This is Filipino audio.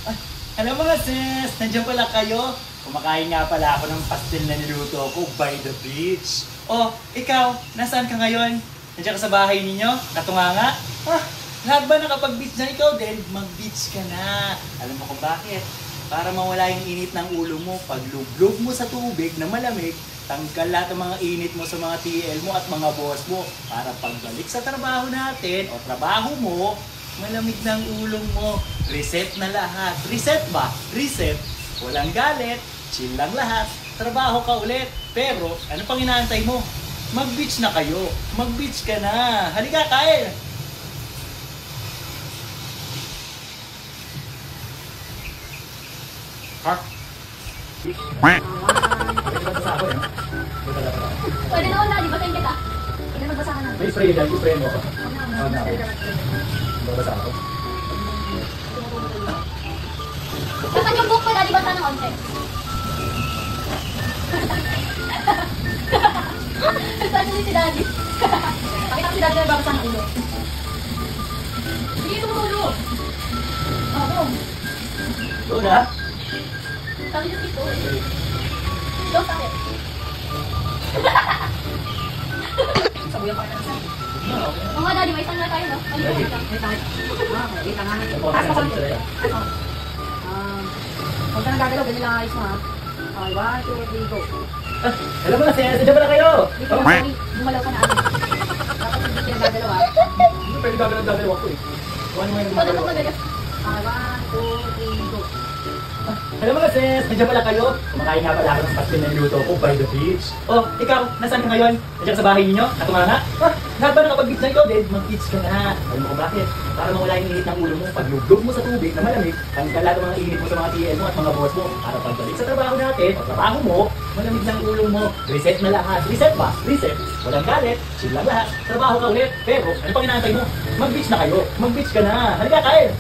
Ay, alam mo nga sis, nandiyan pala kayo. Kumakain nga pala ako ng pastel na niluto ko by the beach. Oh, ikaw, nasaan ka ngayon? Nandiyan ka sa bahay ninyo? Katunganga? Ah, lahat ba nakapag-beach na ikaw din? Mag-beach ka na. Alam mo kung bakit? Para mawala yung init ng ulo mo, paglublog mo sa tubig na malamig, tanggal lahat ng mga init mo sa mga TL mo at mga boss mo. Para pagbalik sa trabaho natin o trabaho mo, malamig ng ulong mo. Reset na lahat. Reset ba? Reset. Walang galit. Chill lang lahat. Trabaho ka ulit. Pero, ano pang inaantay mo? Mag-beach na kayo. Mag-beach ka na. Halika, Kyle! Hark! Pwede naman na, di ba tayo kita? Pwede magbasa ka na. May spray dyan. Spray mo ako. Babasa ako. Saan yung book ko, Daddy? Basa ng onte. Saan yun si Daddy? Pakita ko si Daddy na babasa ng ulo. Sige, tumulog. Oo. Doon na? Sabi niyo dito. Ikaw sakit. Sabuyan pa kita. Oo nga, Daddy, may isang na tayo, no? Ayun ko lang. May tayo. May tangan. Taas pa konti. Huwag ka nang gagalaw, ganyan lang ayos mo, ha? Okay, 1, 2, 3, go. Alam mo na, sinasadya pala kayo! Dito lang, sorry. Gumalaw ka na, ano? Dapat hindi ka nang gagalaw, ha? Hindi pwede gagalaw ako eh. Ano mo yung Ikaw na gumagalaw? kung magagal. Okay, 1, 2, 3, go. Alam mo na sis, nandiyan pala kayo. Kumakain nga pala ako ng pastel na niluto ko by the beach. Oh, ikaw, nasaan ka ngayon? Nandiyan ka sa bahay ninyo? Katunganga? Ah, lahat ba nakapag-beach na ikaw din? Mag-beach ka na. Alam mo kung bakit? Para mawala yung init ng ulo mo, paglublog mo sa tubig na malamig, tanggal lahat ng mga init mo sa mga TL mo at mga boss mo. Para pagbalik sa trabaho natin, o trabaho mo, malamig ng ulo mo. Reset na lahat. Reset ba? Reset. Walang galit. Chill lang lahat. Trabaho ka ulit. Pero, ano pang inaantay mo? Mag-beach na kayo. Mag-beach ka na. Halika, Kyle!